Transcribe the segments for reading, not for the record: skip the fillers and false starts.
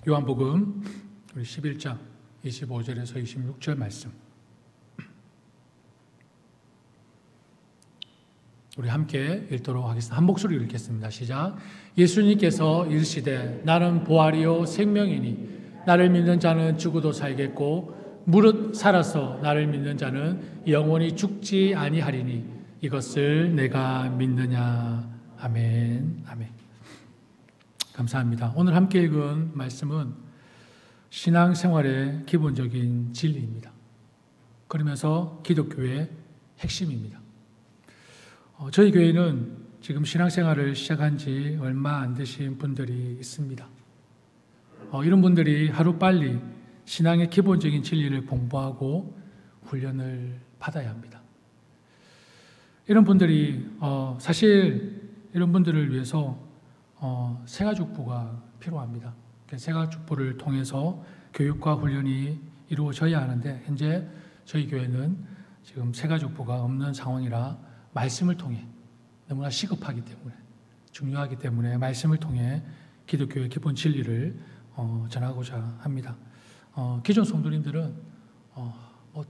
요한복음 우리 11장 25절에서 26절 말씀, 우리 함께 읽도록 하겠습니다. 한 목소리로 읽겠습니다. 시작. 예수님께서 이르시되 나는 부활이요 생명이니 나를 믿는 자는 죽어도 살겠고 무릇 살아서 나를 믿는 자는 영원히 죽지 아니하리니 이것을 내가 믿느냐. 아멘. 아멘. 감사합니다. 오늘 함께 읽은 말씀은 신앙생활의 기본적인 진리입니다. 그러면서 기독교의 핵심입니다. 저희 교회는 지금 신앙생활을 시작한 지 얼마 안 되신 분들이 있습니다. 이런 분들이 하루빨리 신앙의 기본적인 진리를 공부하고 훈련을 받아야 합니다. 이런 분들이 사실 이런 분들을 위해서 새가족부가 필요합니다. 새가족부를 통해서 교육과 훈련이 이루어져야 하는데 현재 저희 교회는 지금 새가족부가 없는 상황이라 말씀을 통해, 너무나 시급하기 때문에, 중요하기 때문에 말씀을 통해 기독교의 기본 진리를 전하고자 합니다. 기존 성도님들은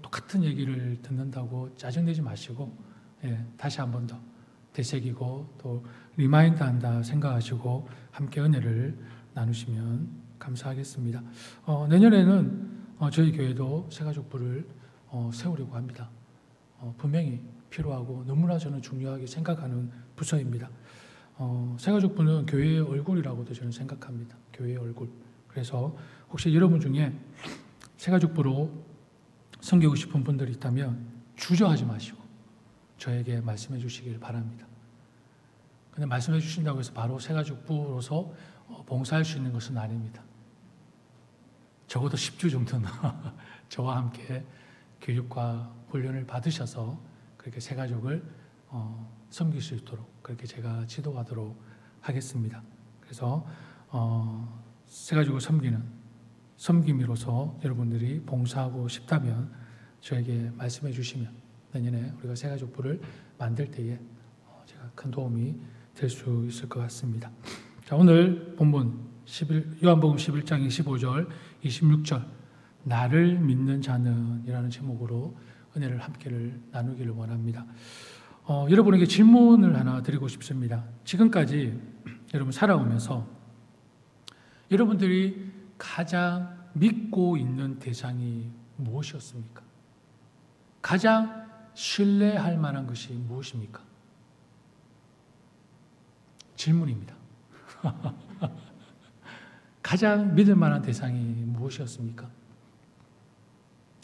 똑같은 얘기를 듣는다고 짜증내지 마시고 다시 한 번 더 되새기고 또 리마인드 한다 생각하시고 함께 은혜를 나누시면 감사하겠습니다. 내년에는 저희 교회도 새가족부를 세우려고 합니다. 분명히 필요하고 너무나 저는 중요하게 생각하는 부서입니다. 새가족부는 교회의 얼굴이라고도 저는 생각합니다. 교회의 얼굴. 그래서 혹시 여러분 중에 새가족부로 섬기고 싶은 분들이 있다면 주저하지 마시고 저에게 말씀해 주시길 바랍니다. 근데 말씀해 주신다고 해서 바로 새가족부로서 봉사할 수 있는 것은 아닙니다. 적어도 10주 정도는 저와 함께 교육과 훈련을 받으셔서 그렇게 새가족을 섬길 수 있도록 그렇게 제가 지도하도록 하겠습니다. 그래서 새가족을 섬기는 섬김으로서 여러분들이 봉사하고 싶다면 저에게 말씀해 주시면 내년에 우리가 새가족부를 만들 때에 제가 큰 도움이 될 수 있을 것 같습니다. 자, 오늘 본문 요한복음 11장 25절 26절 나를 믿는 자는 이라는 제목으로 은혜를 함께를 나누기를 원합니다. 여러분에게 질문을 하나 드리고 싶습니다. 지금까지 여러분 살아오면서 여러분들이 가장 믿고 있는 대상이 무엇이었습니까? 가장 신뢰할 만한 것이 무엇입니까? 질문입니다. 가장 믿을 만한 대상이 무엇이었습니까?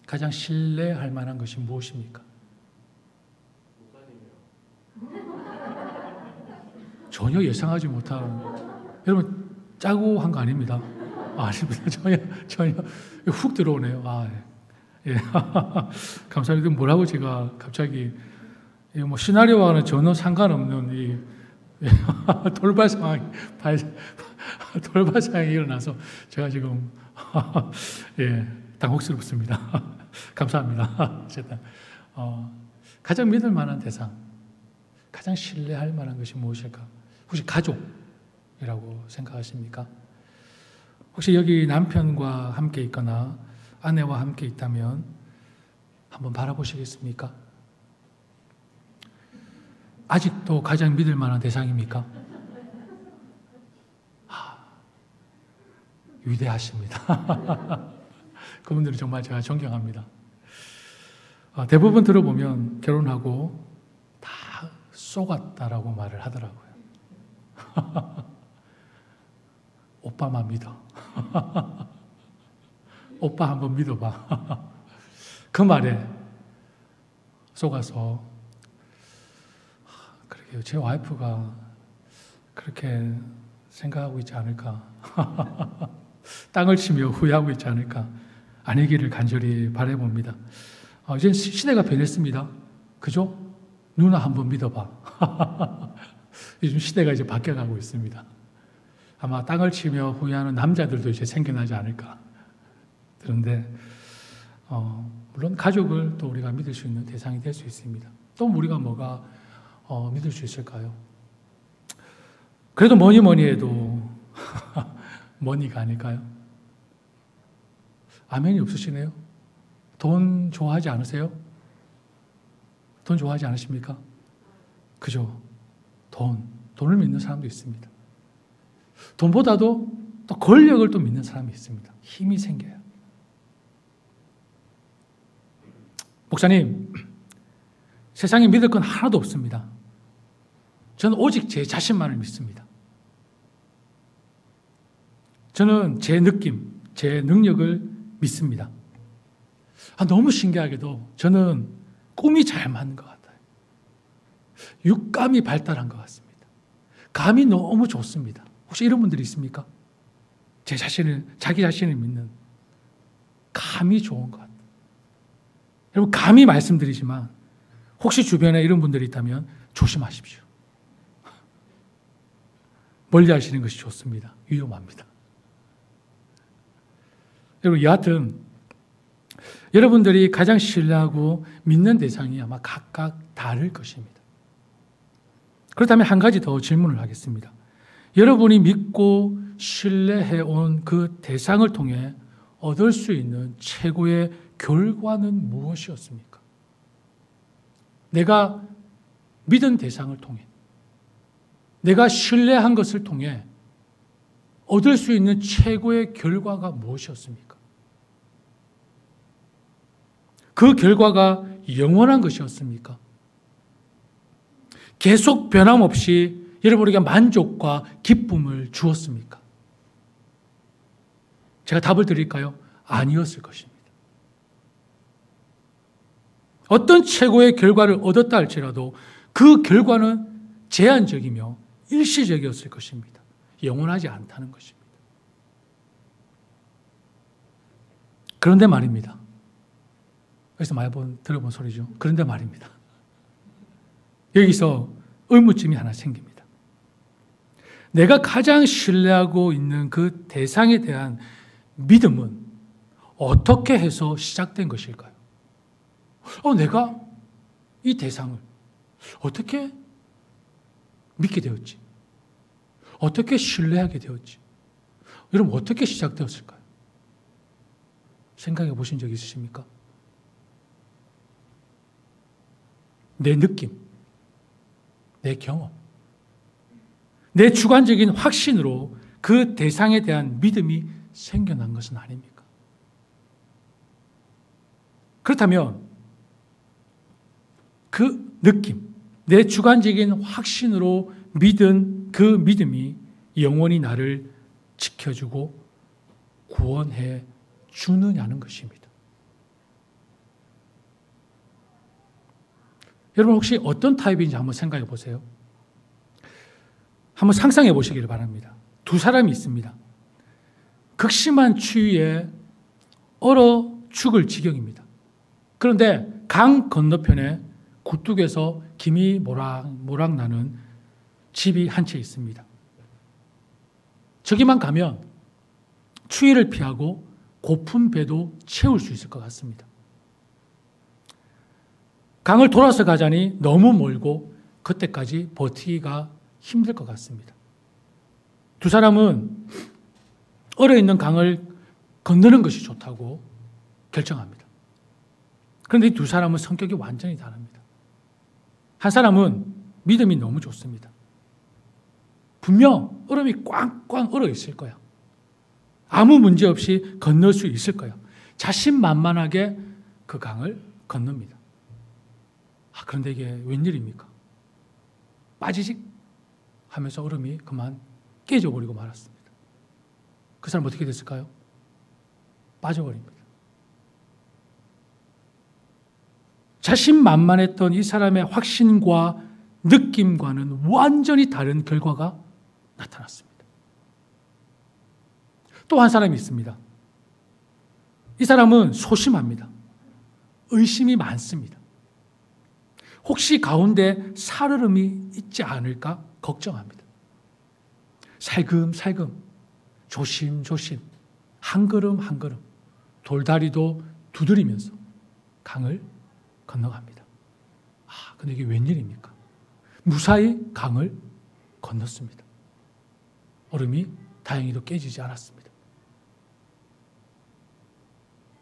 가장 신뢰할 만한 것이 무엇입니까? 전혀 예상하지 못한, 여러분 짜고 한 거 아닙니다. 아닙니다. 전혀 훅 들어오네요. 예. 감사합니다. 뭐라고 제가 갑자기 뭐 시나리오와는 전혀 상관없는 이 돌발 상황이 일어나서 제가 지금 당혹스럽습니다. 감사합니다. 어쨌든 가장 믿을 만한 대상, 가장 신뢰할 만한 것이 무엇일까? 혹시 가족이라고 생각하십니까? 혹시 여기 남편과 함께 있거나 아내와 함께 있다면 한번 바라보시겠습니까? 아직도 가장 믿을 만한 대상입니까? 위대하십니다. 그분들은 정말 제가 존경합니다. 대부분 들어보면 결혼하고 다 속았다라고 말을 하더라고요. 오빠만 믿어. 오빠 한번 믿어봐. 그 말에 속아서 그러게요. 제 와이프가 그렇게 생각하고 있지 않을까. 땅을 치며 후회하고 있지 않을까. 아니기를 간절히 바라봅니다. 이제 시대가 변했습니다. 그죠? 누나 한번 믿어봐. 요즘 시대가 이제 바뀌어가고 있습니다. 아마 땅을 치며 후회하는 남자들도 이제 생겨나지 않을까. 그런데 물론 가족을 또 우리가 믿을 수 있는 대상이 될 수 있습니다. 또 우리가 뭐가 믿을 수 있을까요? 그래도 뭐니 해도 머니가 아닐까요? 아멘이 없으시네요. 돈 좋아하지 않으세요? 돈 좋아하지 않으십니까? 그죠? 돈을 믿는 사람도 있습니다. 돈보다도 또 권력을 또 믿는 사람이 있습니다. 힘이 생겨요. 목사님, 세상에 믿을 건 하나도 없습니다. 저는 오직 제 자신만을 믿습니다. 저는 제 느낌, 제 능력을 믿습니다. 너무 신기하게도 저는 꿈이 잘 맞는 것 같아요. 육감이 발달한 것 같습니다. 감이 너무 좋습니다. 혹시 이런 분들이 있습니까? 자기 자신을 믿는 감이 좋은 것 같아요. 여러분, 감히 말씀드리지만 혹시 주변에 이런 분들이 있다면 조심하십시오. 멀리 하시는 것이 좋습니다. 위험합니다. 여러분, 여하튼 여러분들이 가장 신뢰하고 믿는 대상이 아마 각각 다를 것입니다. 그렇다면 한 가지 더 질문을 하겠습니다. 여러분이 믿고 신뢰해온 그 대상을 통해 얻을 수 있는 최고의 결과는 무엇이었습니까? 내가 믿은 대상을 통해, 내가 신뢰한 것을 통해 얻을 수 있는 최고의 결과가 무엇이었습니까? 그 결과가 영원한 것이었습니까? 계속 변함없이 여러분에게 만족과 기쁨을 주었습니까? 제가 답을 드릴까요? 아니었을 것입니다. 어떤 최고의 결과를 얻었다 할지라도 그 결과는 제한적이며 일시적이었을 것입니다. 영원하지 않다는 것입니다. 그런데 말입니다. 여기서 많이 들어본 소리죠. 그런데 말입니다. 여기서 의문점이 하나 생깁니다. 내가 가장 신뢰하고 있는 그 대상에 대한 믿음은 어떻게 해서 시작된 것일까요? 내가 이 대상을 어떻게 믿게 되었지? 어떻게 신뢰하게 되었지? 여러분, 어떻게 시작되었을까요? 생각해 보신 적 있으십니까? 내 느낌, 내 경험, 내 주관적인 확신으로 그 대상에 대한 믿음이 생겨난 것은 아닙니까? 그렇다면 그 느낌, 내 주관적인 확신으로 믿은 그 믿음이 영원히 나를 지켜주고 구원해 주느냐는 것입니다. 여러분, 혹시 어떤 타입인지 한번 생각해 보세요. 한번 상상해 보시기를 바랍니다. 두 사람이 있습니다. 극심한 추위에 얼어 죽을 지경입니다. 그런데 강 건너편에 굴뚝에서 김이 모락 나는 집이 한 채 있습니다. 저기만 가면 추위를 피하고 고픈 배도 채울 수 있을 것 같습니다. 강을 돌아서 가자니 너무 멀고 그때까지 버티기가 힘들 것 같습니다. 두 사람은 얼어있는 강을 건너는 것이 좋다고 결정합니다. 그런데 이 두 사람은 성격이 완전히 다릅니다. 한 사람은 믿음이 너무 좋습니다. 분명 얼음이 꽝꽝 얼어 있을 거야. 아무 문제 없이 건널 수 있을 거야. 자신만만하게 그 강을 건넙니다. 그런데 이게 웬일입니까? 빠지직 하면서 얼음이 그만 깨져버리고 말았습니다. 그 사람 어떻게 됐을까요? 빠져버립니다. 자신만만했던 이 사람의 확신과 느낌과는 완전히 다른 결과가 나타났습니다. 또 한 사람이 있습니다. 이 사람은 소심합니다. 의심이 많습니다. 혹시 가운데 살얼음이 있지 않을까 걱정합니다. 살금살금, 조심조심, 한 걸음 한 걸음, 돌다리도 두드리면서 강을 건너갑니다. 근데 이게 웬일입니까? 무사히 강을 건넜습니다. 얼음이 다행히도 깨지지 않았습니다.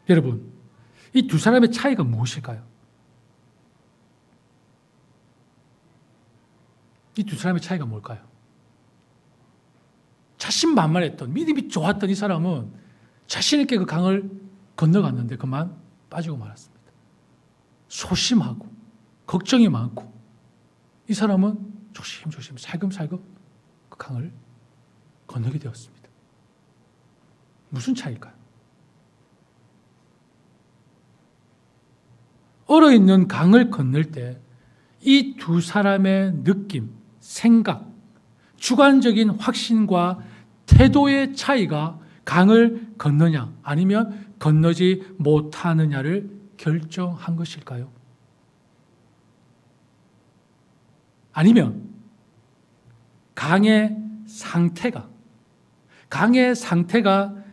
여러분, 이 두 사람의 차이가 무엇일까요? 이 두 사람의 차이가 뭘까요? 자신만만했던, 믿음이 좋았던 이 사람은 자신 있게 그 강을 건너갔는데 그만 빠지고 말았습니다. 소심하고 걱정이 많고, 이 사람은 조심조심 살금살금 그 강을 건너게 되었습니다. 무슨 차이일까요? 얼어있는 강을 건널 때 이 두 사람의 느낌, 생각, 주관적인 확신과 태도의 차이가 강을 건너냐 아니면 건너지 못하느냐를 결정한 것일까요? 아니면 강의 상태가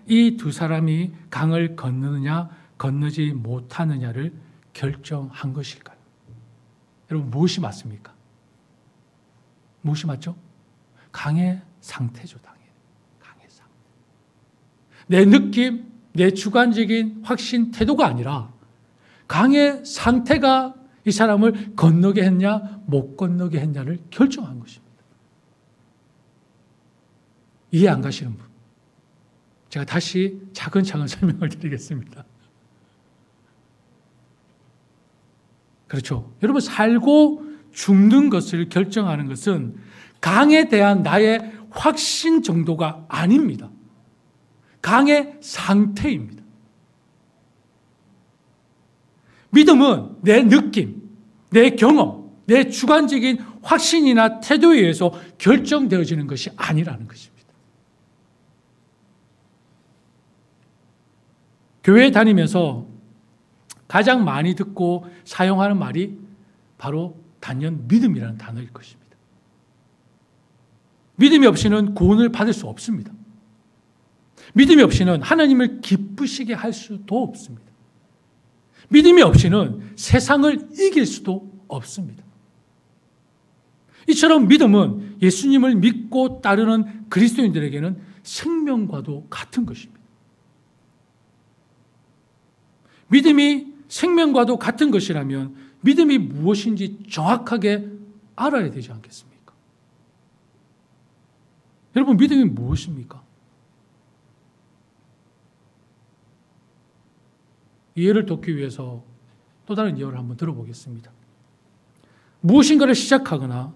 이 두 사람이 강을 건너느냐 건너지 못하느냐를 결정한 것일까요? 여러분, 무엇이 맞습니까? 무엇이 맞죠? 강의 상태죠. 강의 상태. 내 느낌, 내 주관적인 확신, 태도가 아니라 강의 상태가 이 사람을 건너게 했냐 못 건너게 했냐를 결정한 것입니다. 이해 안 가시는 분, 제가 다시 차근차근 설명을 드리겠습니다. 그렇죠. 여러분, 살고 죽는 것을 결정하는 것은 강에 대한 나의 확신 정도가 아닙니다. 강의 상태입니다. 믿음은 내 느낌, 내 경험, 내 주관적인 확신이나 태도에 의해서 결정되어지는 것이 아니라는 것입니다. 교회에 다니면서 가장 많이 듣고 사용하는 말이 바로 단연 믿음이라는 단어일 것입니다. 믿음이 없이는 구원을 받을 수 없습니다. 믿음이 없이는 하나님을 기쁘시게 할 수도 없습니다. 믿음이 없이는 세상을 이길 수도 없습니다. 이처럼 믿음은 예수님을 믿고 따르는 그리스도인들에게는 생명과도 같은 것입니다. 믿음이 생명과도 같은 것이라면 믿음이 무엇인지 정확하게 알아야 되지 않겠습니까? 여러분, 믿음이 무엇입니까? 이해를 돕기 위해서 또 다른 예화를 한번 들어보겠습니다. 무엇인가를 시작하거나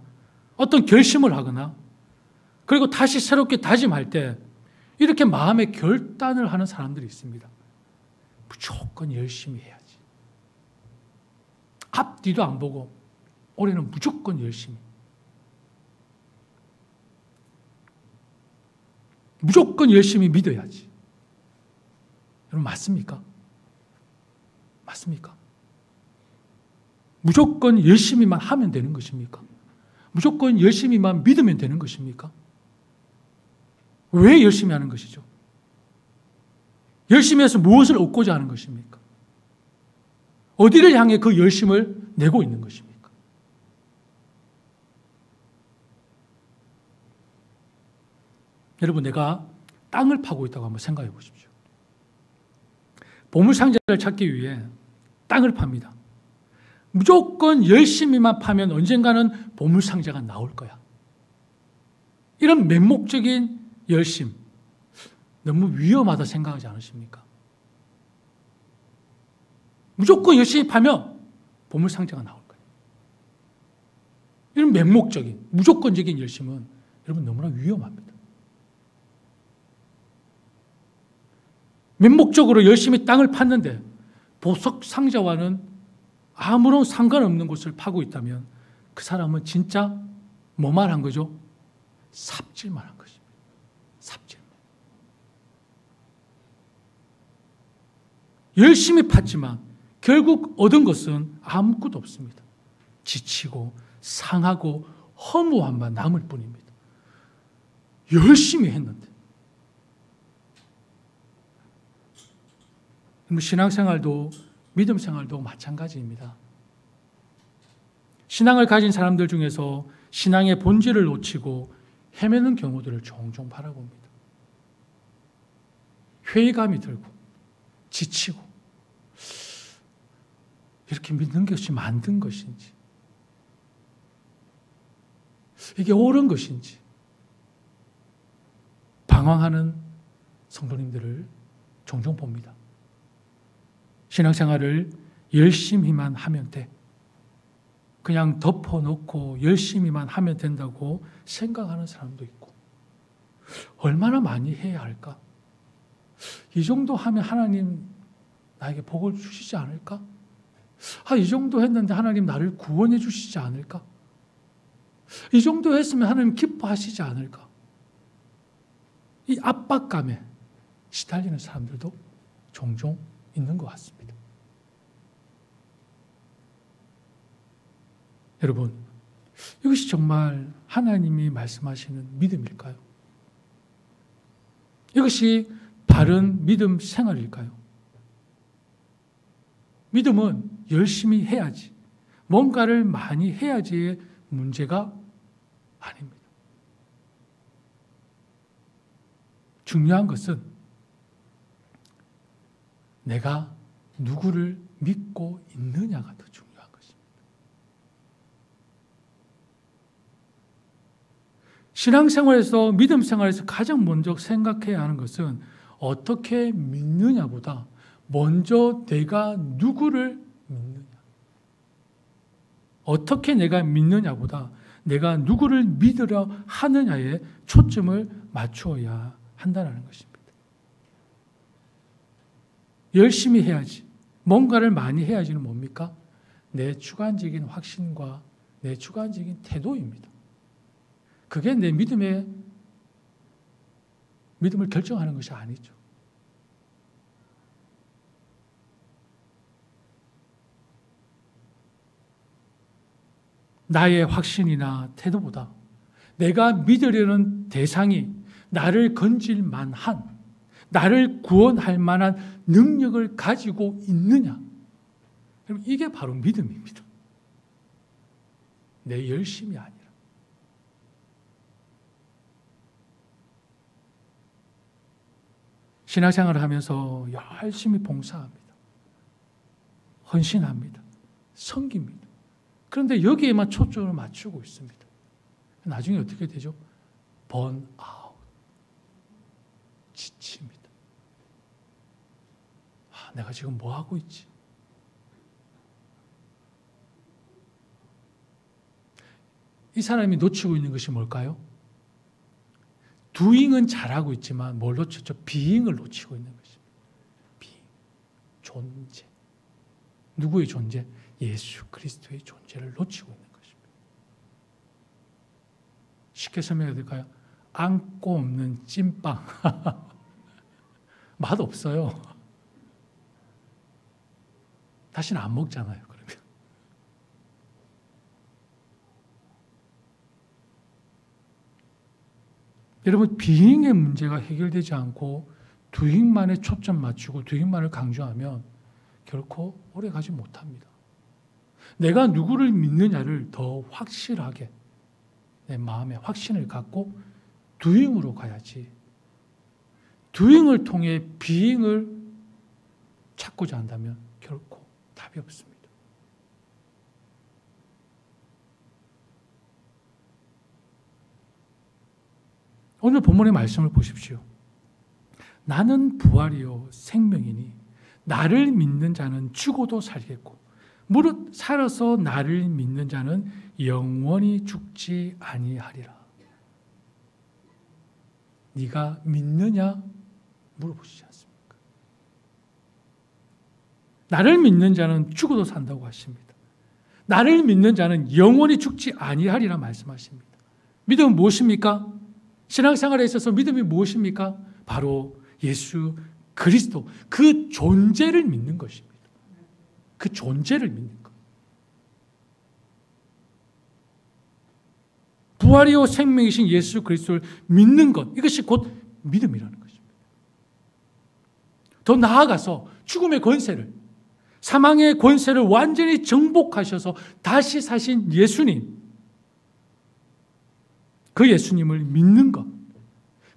어떤 결심을 하거나 그리고 다시 새롭게 다짐할 때 이렇게 마음의 결단을 하는 사람들이 있습니다. 무조건 열심히 해야지. 앞뒤도 안 보고 올해는 무조건 열심히. 무조건 열심히 믿어야지. 여러분, 맞습니까? 맞습니까? 무조건 열심히만 하면 되는 것입니까? 무조건 열심히만 믿으면 되는 것입니까? 왜 열심히 하는 것이죠? 열심히 해서 무엇을 얻고자 하는 것입니까? 어디를 향해 그 열심을 내고 있는 것입니까? 여러분, 내가 땅을 파고 있다고 한번 생각해 보십시오. 보물상자를 찾기 위해 땅을 팝니다. 무조건 열심히만 파면 언젠가는 보물상자가 나올 거야. 이런 맹목적인 열심, 너무 위험하다 생각하지 않으십니까? 무조건 열심히 파면 보물상자가 나올 거예요. 이런 맹목적인, 무조건적인 열심은 여러분 너무나 위험합니다. 맹목적으로 열심히 땅을 팠는데 보석 상자와는 아무런 상관없는 곳을 파고 있다면 그 사람은 진짜 뭐만 한 거죠? 삽질만 한 것입니다. 삽질만. 열심히 팠지만 결국 얻은 것은 아무것도 없습니다. 지치고 상하고 허무함만 남을 뿐입니다. 열심히 했는데. 신앙생활도 믿음 생활도 마찬가지입니다. 신앙을 가진 사람들 중에서 신앙의 본질을 놓치고 헤매는 경우들을 종종 바라봅니다. 회의감이 들고 지치고 이렇게 믿는 것이 만든 것인지, 이게 옳은 것인지 방황하는 성도님들을 종종 봅니다. 신앙생활을 열심히만 하면 돼. 그냥 덮어놓고 열심히만 하면 된다고 생각하는 사람도 있고, 얼마나 많이 해야 할까? 이 정도 하면 하나님 나에게 복을 주시지 않을까? 이 정도 했는데 하나님 나를 구원해 주시지 않을까? 이 정도 했으면 하나님 기뻐하시지 않을까? 이 압박감에 시달리는 사람들도 종종 있는 것 같습니다. 여러분, 이것이 정말 하나님이 말씀하시는 믿음일까요? 이것이 바른 믿음 생활일까요? 믿음은 열심히 해야지, 뭔가를 많이 해야지의 문제가 아닙니다. 중요한 것은 내가 누구를 믿고 있느냐가 더 중요한 것입니다. 신앙생활에서, 믿음 생활에서 가장 먼저 생각해야 하는 것은 어떻게 믿느냐보다 먼저 내가 누구를 믿느냐, 어떻게 내가 믿느냐보다 내가 누구를 믿으려 하느냐에 초점을 맞추어야 한다는 것입니다. 열심히 해야지, 뭔가를 많이 해야지는 뭡니까? 내 주관적인 확신과 내 주관적인 태도입니다. 그게 내 믿음을 결정하는 것이 아니죠. 나의 확신이나 태도보다 내가 믿으려는 대상이 나를 건질 만한, 나를 구원할 만한 능력을 가지고 있느냐. 여러분, 이게 바로 믿음입니다. 내 열심이 아니라. 신앙생활을 하면서 열심히 봉사합니다. 헌신합니다. 섬깁니다. 그런데 여기에만 초점을 맞추고 있습니다. 나중에 어떻게 되죠? 번아웃, 지칩니다. 내가 지금 뭐 하고 있지? 이 사람이 놓치고 있는 것이 뭘까요? doing은 잘하고 있지만 뭘 놓쳤죠? being을 놓치고 있는 것입니다. being, 존재. 누구의 존재? 예수 그리스도의 존재를 놓치고 있는 것입니다. 쉽게 설명해야 될까요? 안고 없는 찐빵. 맛없어요. 다시는 안 먹잖아요, 그러면. 여러분, being의 문제가 해결되지 않고 doing만에 초점 맞추고 doing만을 강조하면 결코 오래 가지 못합니다. 내가 누구를 믿느냐를 더 확실하게 내 마음에 확신을 갖고 doing으로 가야지, doing을 통해 being을 찾고자 한다면 결코 답이 없습니다. 오늘 본문의 말씀을 보십시오. 나는 부활이요 생명이니 나를 믿는 자는 죽어도 살겠고 무릇 살아서 나를 믿는 자는 영원히 죽지 아니하리라. 네가 믿느냐 물어보시지 않습니까? 나를 믿는 자는 죽어도 산다고 하십니다. 나를 믿는 자는 영원히 죽지 아니하리라 말씀하십니다. 믿음은 무엇입니까? 신앙생활에 있어서 믿음이 무엇입니까? 바로 예수 그리스도, 그 존재를 믿는 것입니다. 그 존재를 믿는 것. 부활이요 생명이신 예수 그리스도를 믿는 것, 이것이 곧 믿음이라는 것입니다. 더 나아가서 죽음의 권세를, 사망의 권세를 완전히 정복하셔서 다시 사신 예수님, 그 예수님을 믿는 것,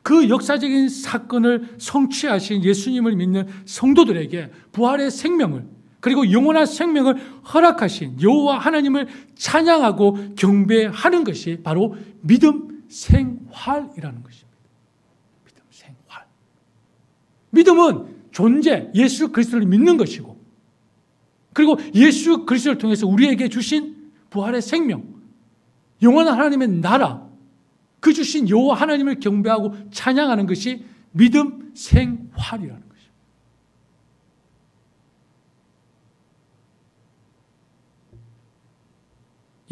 그 역사적인 사건을 성취하신 예수님을 믿는 성도들에게 부활의 생명을, 그리고 영원한 생명을 허락하신 여호와 하나님을 찬양하고 경배하는 것이 바로 믿음 생활이라는 것입니다. 믿음 생활. 믿음은 존재, 예수 그리스도를 믿는 것이고, 그리고 예수 그리스도를 통해서 우리에게 주신 부활의 생명, 영원한 하나님의 나라, 그 주신 여호와 하나님을 경배하고 찬양하는 것이 믿음 생활이라는 것입니다.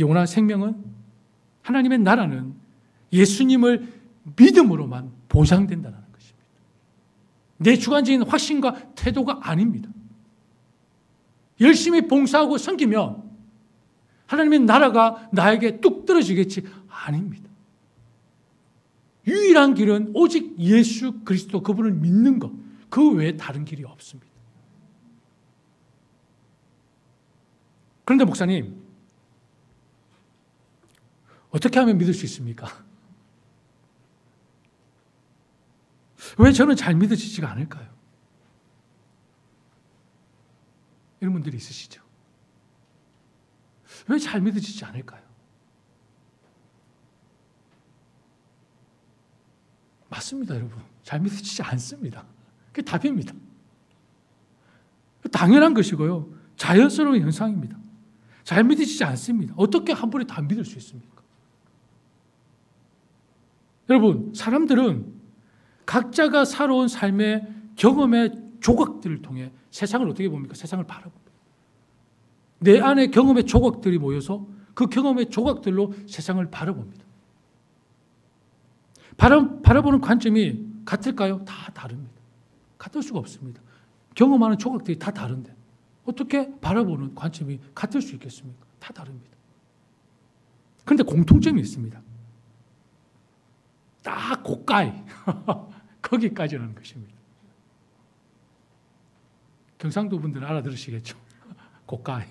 영원한 생명은, 하나님의 나라는 예수님을 믿음으로만 보장된다는 것입니다. 내 주관적인 확신과 태도가 아닙니다. 열심히 봉사하고 섬기면 하나님의 나라가 나에게 뚝 떨어지겠지? 아닙니다. 유일한 길은 오직 예수 그리스도, 그분을 믿는 것, 그 외에 다른 길이 없습니다. 그런데 목사님, 어떻게 하면 믿을 수 있습니까? 왜 저는 잘 믿어지지가 않을까요? 이런 분들이 있으시죠? 왜 잘 믿어지지 않을까요? 맞습니다, 여러분. 잘 믿어지지 않습니다. 그게 답입니다. 당연한 것이고요. 자연스러운 현상입니다. 잘 믿어지지 않습니다. 어떻게 한 번에 다 믿을 수 있습니까? 여러분, 사람들은 각자가 살아온 삶의 경험의 조각들을 통해 세상을 어떻게 봅니까? 세상을 바라봅니다. 내 안에 경험의 조각들이 모여서 그 경험의 조각들로 세상을 바라봅니다. 바라보는 관점이 같을까요? 다 다릅니다. 같을 수가 없습니다. 경험하는 조각들이 다 다른데 어떻게 바라보는 관점이 같을 수 있겠습니까? 다 다릅니다. 그런데 공통점이 있습니다. 딱 고가이 거기까지라는 것입니다. 경상도 분들은 알아들으시겠죠? 고가이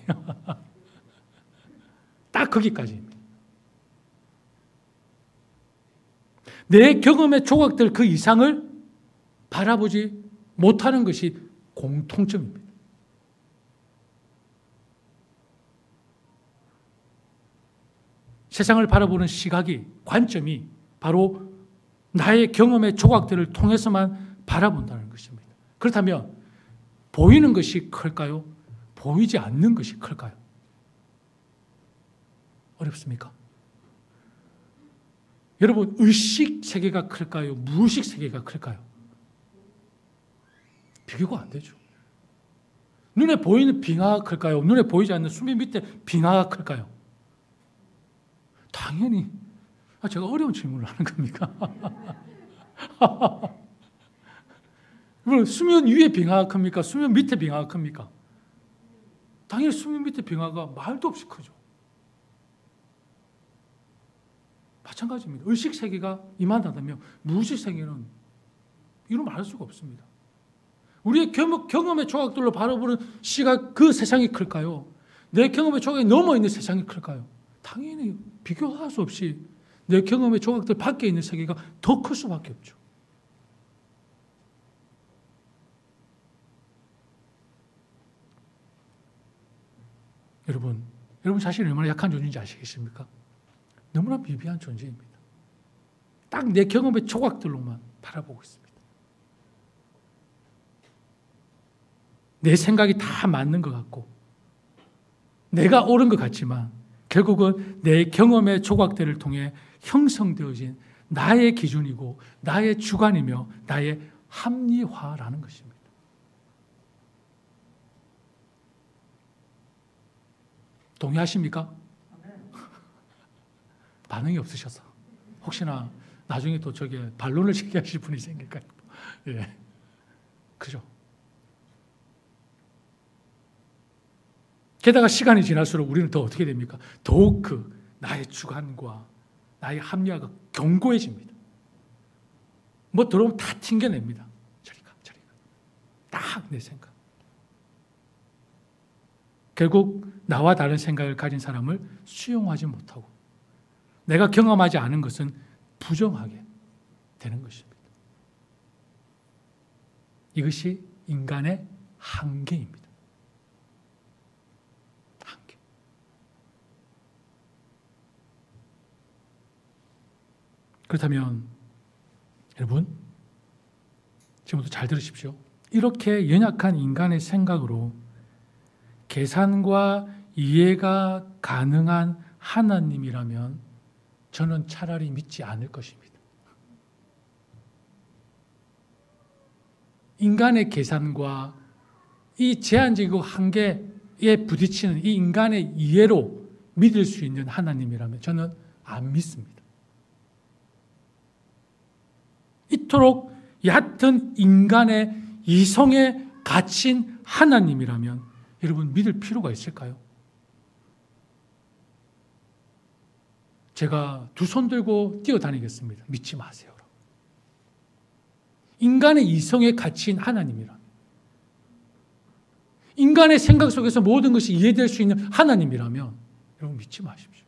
딱 거기까지입니다. 내 경험의 조각들 그 이상을 바라보지 못하는 것이 공통점입니다. 세상을 바라보는 시각이, 관점이 바로 나의 경험의 조각들을 통해서만 바라본다는 것입니다. 그렇다면 보이는 것이 클까요? 보이지 않는 것이 클까요? 어렵습니까? 여러분, 의식 세계가 클까요? 무의식 세계가 클까요? 비교가 안 되죠. 눈에 보이는 빙하가 클까요? 눈에 보이지 않는 수면 밑에 빙하가 클까요? 당연히. 제가 어려운 질문을 하는 겁니까? 수면 위에 빙하가 큽니까? 수면 밑에 빙하가 큽니까? 당연히 수면 밑에 빙하가 말도 없이 크죠. 마찬가지입니다. 의식 세계가 임한다면 무의식 세계는 이루 말할 수가 없습니다. 우리의 경험의 조각들로 바라보는 시각, 그 세상이 클까요? 내 경험의 조각이 넘어있는 세상이 클까요? 당연히 비교할 수 없이 내 경험의 조각들 밖에 있는 세계가 더 클 수밖에 없죠. 여러분 자신이 얼마나 약한 존재인지 아시겠습니까? 너무나 미비한 존재입니다. 딱 내 경험의 조각들로만 바라보고 있습니다. 내 생각이 다 맞는 것 같고 내가 옳은 것 같지만 결국은 내 경험의 조각들을 통해 형성되어진 나의 기준이고 나의 주관이며 나의 합리화라는 것입니다. 동의하십니까? 반응이 없으셔서 혹시나 나중에 또 저게 반론을 제기하실 분이 생길까요? 예, 그죠? 게다가 시간이 지날수록 우리는 더 어떻게 됩니까? 더욱 나의 주관과 나의 합리화가 견고해집니다. 뭐 들어오면 다 튕겨냅니다. 저리 가. 딱 내 생각. 결국 나와 다른 생각을 가진 사람을 수용하지 못하고 내가 경험하지 않은 것은 부정하게 되는 것입니다. 이것이 인간의 한계입니다. 그렇다면 여러분, 지금부터 잘 들으십시오. 이렇게 연약한 인간의 생각으로 계산과 이해가 가능한 하나님이라면 저는 차라리 믿지 않을 것입니다. 인간의 계산과 이 제한적이고 한계에 부딪히는 이 인간의 이해로 믿을 수 있는 하나님이라면 저는 안 믿습니다. 이토록 얕은 인간의 이성에 갇힌 하나님이라면 여러분 믿을 필요가 있을까요? 제가 두 손 들고 뛰어다니겠습니다. 믿지 마세요. 인간의 이성에 갇힌 하나님이라면, 인간의 생각 속에서 모든 것이 이해될 수 있는 하나님이라면 여러분 믿지 마십시오.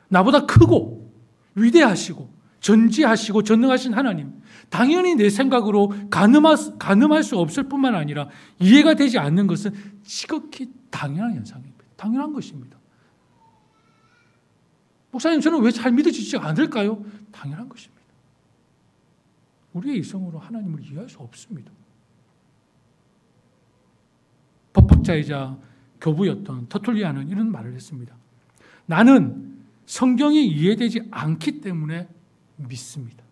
나보다 크고 위대하시고 전지하시고 전능하신 하나님, 당연히 내 생각으로 가늠할 수 없을 뿐만 아니라 이해가 되지 않는 것은 지극히 당연한 현상입니다. 당연한 것입니다. 목사님, 저는 왜 잘 믿어지지 않을까요? 당연한 것입니다. 우리의 이성으로 하나님을 이해할 수 없습니다. 법학자이자 교부였던 터툴리안은 이런 말을 했습니다. 나는 성경이 이해되지 않기 때문에 믿습니다.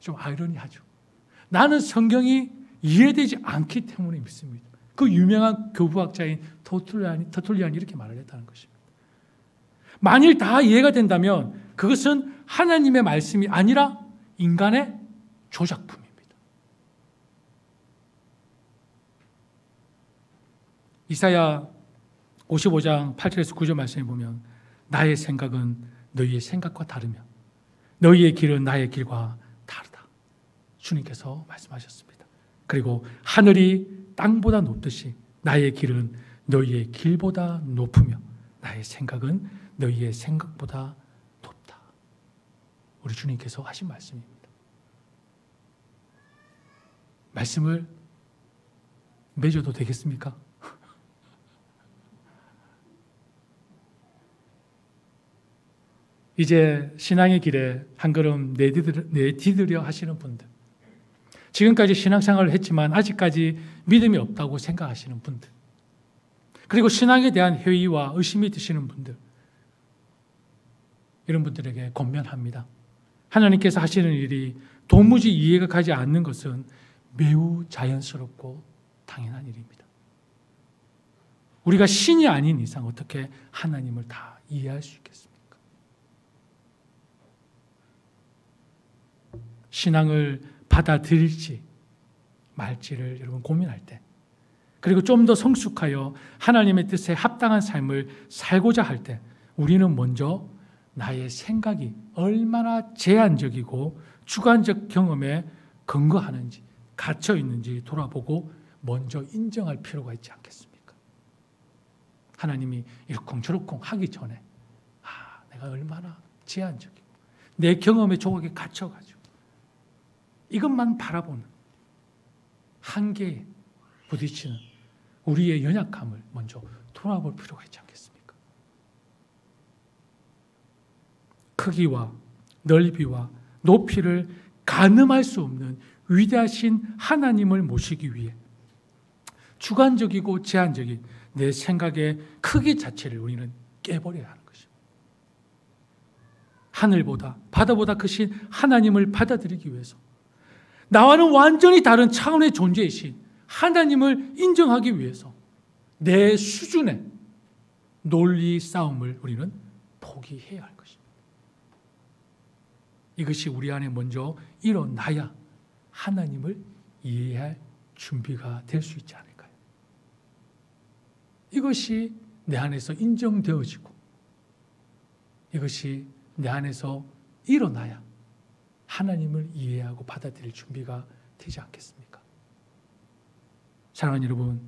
좀 아이러니하죠. 나는 성경이 이해되지 않기 때문에 믿습니다. 그 유명한 교부학자인 터툴리안이 이렇게 말을 했다는 것입니다. 만일 다 이해가 된다면 그것은 하나님의 말씀이 아니라 인간의 조작품입니다. 이사야 55장 8절에서 9절 말씀에 보면 나의 생각은 너희의 생각과 다르며 너희의 길은 나의 길과 다르다. 주님께서 말씀하셨습니다. 그리고 하늘이 땅보다 높듯이 나의 길은 너희의 길보다 높으며 나의 생각은 너희의 생각보다 높다. 우리 주님께서 하신 말씀입니다. 말씀을 맺어도 되겠습니까? 이제 신앙의 길에 한 걸음 내디디려 하시는 분들, 지금까지 신앙생활을 했지만 아직까지 믿음이 없다고 생각하시는 분들, 그리고 신앙에 대한 회의와 의심이 드시는 분들, 이런 분들에게 권면합니다. 하나님께서 하시는 일이 도무지 이해가 가지 않는 것은 매우 자연스럽고 당연한 일입니다. 우리가 신이 아닌 이상 어떻게 하나님을 다 이해할 수 있겠습니까? 신앙을 받아들일지 말지를 여러분 고민할 때, 그리고 좀 더 성숙하여 하나님의 뜻에 합당한 삶을 살고자 할 때 우리는 먼저 나의 생각이 얼마나 제한적이고 주관적 경험에 근거하는지, 갇혀 있는지 돌아보고 먼저 인정할 필요가 있지 않겠습니까? 하나님이 이러쿵저러쿵 하기 전에 내가 얼마나 제한적이고 내 경험의 조각에 갇혀가지고 이것만 바라보는 한계에 부딪히는 우리의 연약함을 먼저 돌아볼 필요가 있지 않겠습니까? 크기와 넓이와 높이를 가늠할 수 없는 위대하신 하나님을 모시기 위해 주관적이고 제한적인 내 생각의 크기 자체를 우리는 깨버려야 하는 것입니다. 하늘보다 바다보다 크신 하나님을 받아들이기 위해서 나와는 완전히 다른 차원의 존재이신 하나님을 인정하기 위해서 내 수준의 논리 싸움을 우리는 포기해야 할 것입니다. 이것이 우리 안에 먼저 일어나야 하나님을 이해할 준비가 될 수 있지 않을까요? 이것이 내 안에서 인정되어지고 이것이 내 안에서 일어나야 하나님을 이해하고 받아들일 준비가 되지 않겠습니까? 사랑하는 여러분,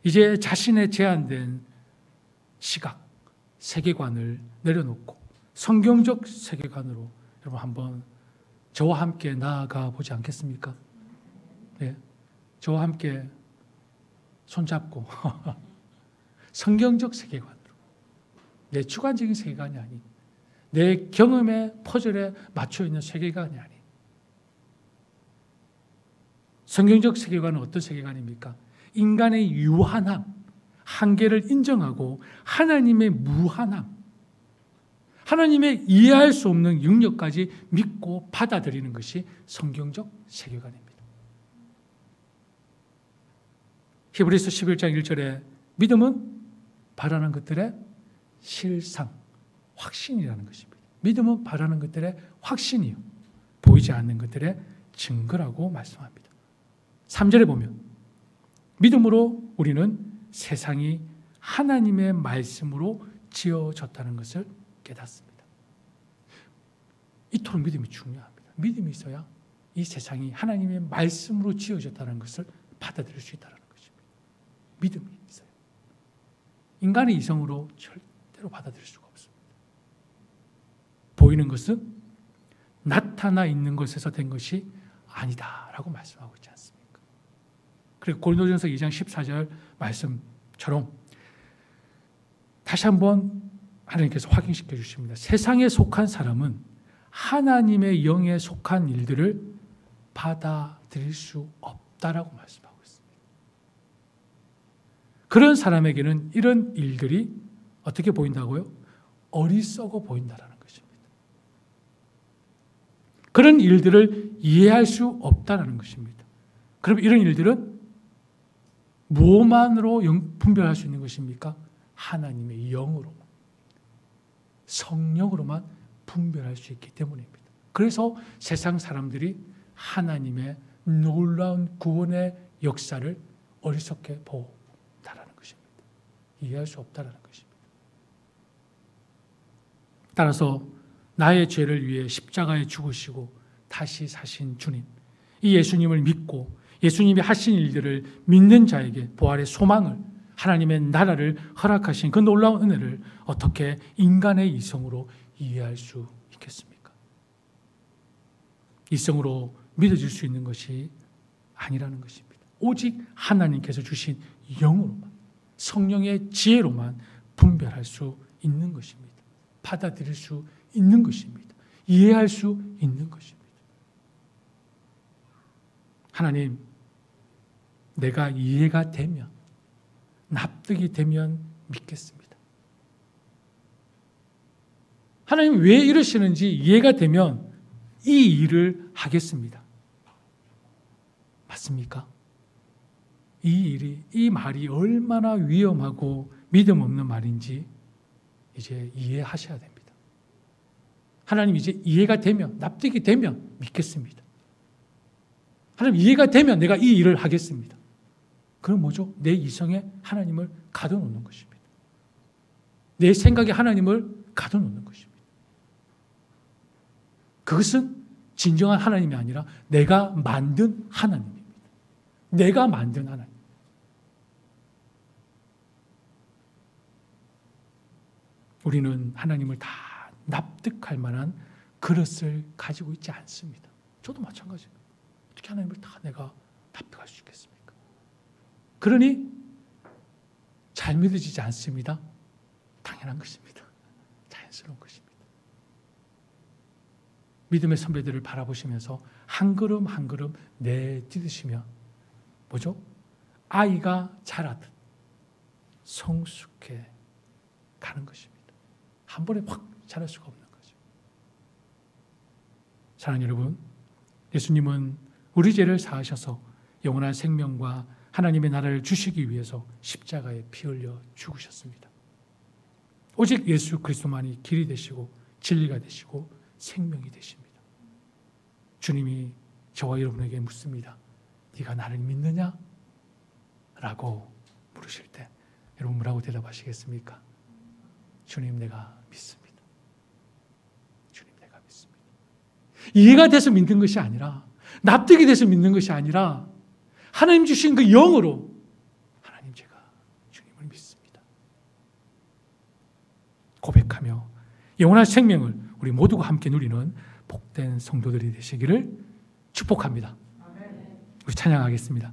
이제 자신의 제한된 시각, 세계관을 내려놓고 성경적 세계관으로 여러분 한번 저와 함께 나아가 보지 않겠습니까? 네, 저와 함께 손잡고 성경적 세계관으로, 내 주관적인 세계관이 아닌 내 경험의 퍼즐에 맞춰 있는 세계관이 아닌 성경적 세계관은 어떤 세계관입니까? 인간의 유한함, 한계를 인정하고 하나님의 무한함, 하나님의 이해할 수 없는 영역까지 믿고 받아들이는 것이 성경적 세계관입니다. 히브리서 11장 1절에 믿음은 바라는 것들의 실상, 확신이라는 것입니다. 믿음은 바라는 것들의 확신이요, 보이지 않는 것들의 증거라고 말씀합니다. 3절에 보면 믿음으로 우리는 세상이 하나님의 말씀으로 지어졌다는 것을 깨닫습니다. 이토록 믿음이 중요합니다. 믿음이 있어야 이 세상이 하나님의 말씀으로 지어졌다는 것을 받아들일 수 있다는 것입니다. 믿음이 있어요. 인간의 이성으로 절대로 받아들일 수가 없습니다. 보이는 것은 나타나 있는 것에서 된 것이 아니다라고 말씀하고 있지 않습니까? 그리고 고린도전서 2장 14절 말씀처럼 다시 한번 하나님께서 확인시켜 주십니다. 세상에 속한 사람은 하나님의 영에 속한 일들을 받아들일 수 없다라고 말씀하고 있습니다. 그런 사람에게는 이런 일들이 어떻게 보인다고요? 어리석어 보인다라는 것입니다. 그런 일들을 이해할 수 없다라는 것입니다. 그럼 이런 일들은 무엇만으로 분별할 수 있는 것입니까? 하나님의 영으로만, 성령으로만 분별할 수 있기 때문입니다. 그래서 세상 사람들이 하나님의 놀라운 구원의 역사를 어리석게 본다라는 것입니다. 이해할 수 없다라는 것입니다. 따라서 나의 죄를 위해 십자가에 죽으시고 다시 사신 주님, 이 예수님을 믿고 예수님이 하신 일들을 믿는 자에게 부활의 소망을, 하나님의 나라를 허락하신 그 놀라운 은혜를 어떻게 인간의 이성으로 이해할 수 있겠습니까? 이성으로 믿어질 수 있는 것이 아니라는 것입니다. 오직 하나님께서 주신 영으로만, 성령의 지혜로만 분별할 수 있는 것입니다. 받아들일 수 있는 것입니다. 이해할 수 있는 것입니다. 하나님, 내가 이해가 되면, 납득이 되면 믿겠습니다. 하나님 왜 이러시는지 이해가 되면 이 일을 하겠습니다. 맞습니까? 이 말이 얼마나 위험하고 믿음 없는 말인지 이제 이해하셔야 됩니다. 하나님 이제 이해가 되면, 납득이 되면 믿겠습니다. 하나님 이해가 되면 내가 이 일을 하겠습니다. 그럼 뭐죠? 내 이성에 하나님을 가둬놓는 것입니다. 내 생각에 하나님을 가둬놓는 것입니다. 그것은 진정한 하나님이 아니라 내가 만든 하나님입니다. 내가 만든 하나님. 우리는 하나님을 다 납득할 만한 그릇을 가지고 있지 않습니다. 저도 마찬가지입니다. 어떻게 하나님을 다 내가 납득할 수 있겠습니까? 그러니 잘 믿어지지 않습니다. 당연한 것입니다. 자연스러운 것입니다. 믿음의 선배들을 바라보시면서 한 걸음 한 걸음 내딛으시면 뭐죠? 아이가 자라듯 성숙해 가는 것입니다. 한 번에 확 자랄 수가 없는 거죠. 사랑하는 여러분, 예수님은 우리 죄를 사하셔서 영원한 생명과 하나님의 나라를 주시기 위해서 십자가에 피 흘려 죽으셨습니다. 오직 예수 그리스도만이 길이 되시고 진리가 되시고 생명이 되십니다. 주님이 저와 여러분에게 묻습니다. 네가 나를 믿느냐? 라고 물으실 때 여러분 뭐라고 대답하시겠습니까? 주님, 내가 믿습니다. 주님, 내가 믿습니다. 이해가 돼서 믿는 것이 아니라, 납득이 돼서 믿는 것이 아니라 하나님 주신 그 영으로 하나님, 제가 주님을 믿습니다. 고백하며 영원한 생명을 우리 모두가 함께 누리는 복된 성도들이 되시기를 축복합니다. 우리 찬양하겠습니다.